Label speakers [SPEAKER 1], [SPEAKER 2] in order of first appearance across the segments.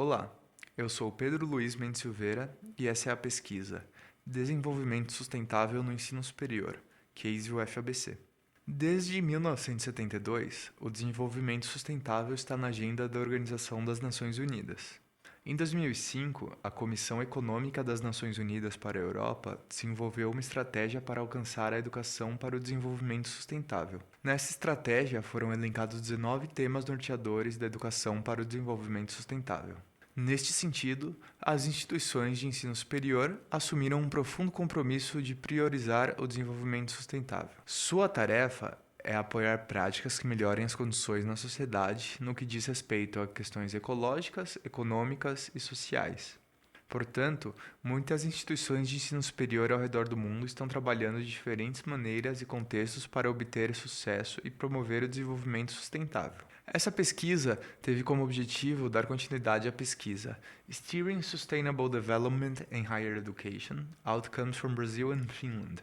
[SPEAKER 1] Olá, eu sou Pedro Luiz Mendes Silveira e essa é a pesquisa Desenvolvimento Sustentável no Ensino Superior, Case UFABC. Desde 1972, o desenvolvimento sustentável está na agenda da Organização das Nações Unidas. Em 2005, a Comissão Econômica das Nações Unidas para a Europa desenvolveu uma estratégia para alcançar a educação para o desenvolvimento sustentável. Nessa estratégia foram elencados 19 temas norteadores da educação para o desenvolvimento sustentável. Neste sentido, as instituições de ensino superior assumiram um profundo compromisso de priorizar o desenvolvimento sustentável. Sua tarefa é apoiar práticas que melhorem as condições na sociedade no que diz respeito a questões ecológicas, econômicas e sociais. Portanto, muitas instituições de ensino superior ao redor do mundo estão trabalhando de diferentes maneiras e contextos para obter sucesso e promover o desenvolvimento sustentável. Essa pesquisa teve como objetivo dar continuidade à pesquisa Steering Sustainable Development in Higher Education: Outcomes from Brazil and Finland,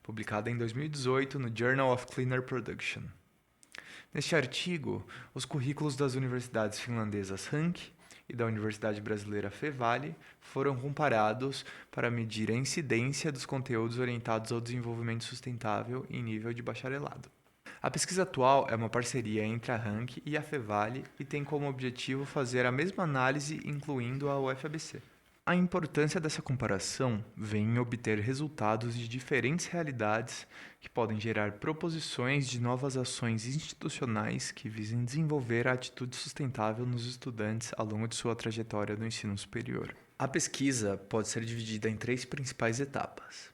[SPEAKER 1] publicada em 2018 no Journal of Cleaner Production. Neste artigo, os currículos das universidades finlandesas Hank e da Universidade Brasileira Fevale foram comparados para medir a incidência dos conteúdos orientados ao desenvolvimento sustentável em nível de bacharelado. A pesquisa atual é uma parceria entre a Hank e a Fevale e tem como objetivo fazer a mesma análise incluindo a UFABC. A importância dessa comparação vem em obter resultados de diferentes realidades que podem gerar proposições de novas ações institucionais que visem desenvolver a atitude sustentável nos estudantes ao longo de sua trajetória no ensino superior. A pesquisa pode ser dividida em 3 principais etapas: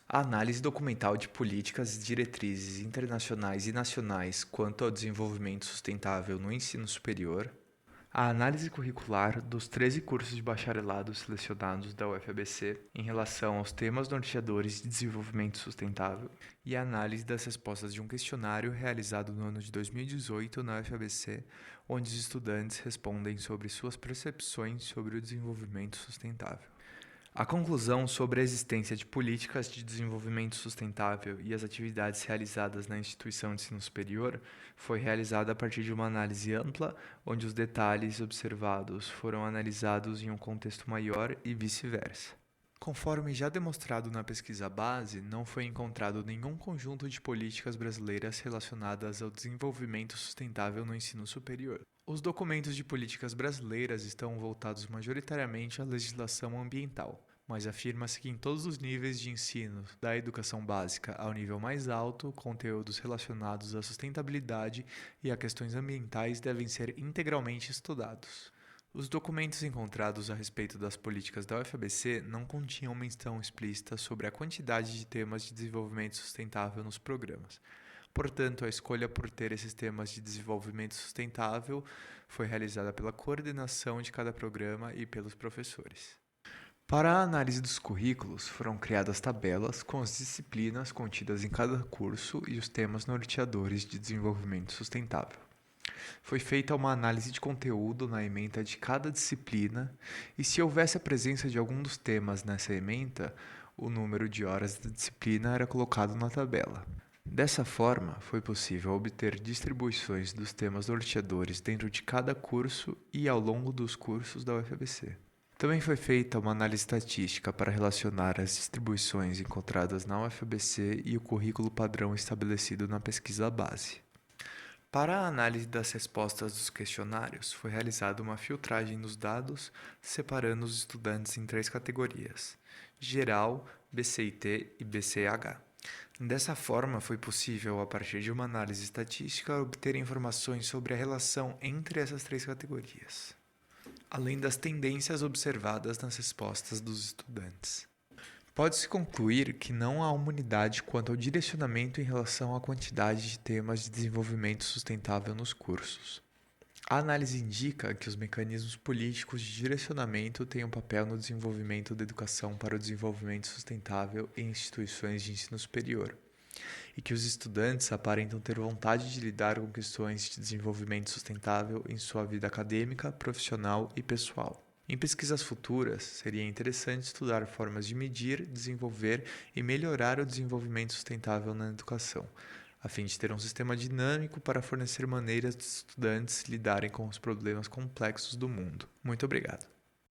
[SPEAKER 1] a análise documental de políticas e diretrizes internacionais e nacionais quanto ao desenvolvimento sustentável no ensino superior, a análise curricular dos 13 cursos de bacharelado selecionados da UFABC em relação aos temas norteadores de desenvolvimento sustentável e a análise das respostas de um questionário realizado no ano de 2018 na UFABC, onde os estudantes respondem sobre suas percepções sobre o desenvolvimento sustentável. A conclusão sobre a existência de políticas de desenvolvimento sustentável e as atividades realizadas na instituição de ensino superior foi realizada a partir de uma análise ampla, onde os detalhes observados foram analisados em um contexto maior e vice-versa. Conforme já demonstrado na pesquisa base, não foi encontrado nenhum conjunto de políticas brasileiras relacionadas ao desenvolvimento sustentável no ensino superior. Os documentos de políticas brasileiras estão voltados majoritariamente à legislação ambiental, mas afirma-se que em todos os níveis de ensino, da educação básica ao nível mais alto, conteúdos relacionados à sustentabilidade e a questões ambientais devem ser integralmente estudados. Os documentos encontrados a respeito das políticas da UFABC não continham menção explícita sobre a quantidade de temas de desenvolvimento sustentável nos programas. Portanto, a escolha por ter esses temas de desenvolvimento sustentável foi realizada pela coordenação de cada programa e pelos professores. Para a análise dos currículos, foram criadas tabelas com as disciplinas contidas em cada curso e os temas norteadores de desenvolvimento sustentável. Foi feita uma análise de conteúdo na ementa de cada disciplina e, se houvesse a presença de algum dos temas nessa ementa, o número de horas da disciplina era colocado na tabela. Dessa forma, foi possível obter distribuições dos temas norteadores dentro de cada curso e ao longo dos cursos da UFABC. Também foi feita uma análise estatística para relacionar as distribuições encontradas na UFABC e o currículo padrão estabelecido na pesquisa base. Para a análise das respostas dos questionários, foi realizada uma filtragem dos dados, separando os estudantes em 3 categorias: geral, BCIT e BCH. Dessa forma, foi possível, a partir de uma análise estatística, obter informações sobre a relação entre essas 3 categorias, além das tendências observadas nas respostas dos estudantes. Pode-se concluir que não há uma unidade quanto ao direcionamento em relação à quantidade de temas de desenvolvimento sustentável nos cursos. A análise indica que os mecanismos políticos de direcionamento têm um papel no desenvolvimento da educação para o desenvolvimento sustentável em instituições de ensino superior, e que os estudantes aparentam ter vontade de lidar com questões de desenvolvimento sustentável em sua vida acadêmica, profissional e pessoal. Em pesquisas futuras, seria interessante estudar formas de medir, desenvolver e melhorar o desenvolvimento sustentável na educação, a fim de ter um sistema dinâmico para fornecer maneiras dos estudantes lidarem com os problemas complexos do mundo. Muito obrigado.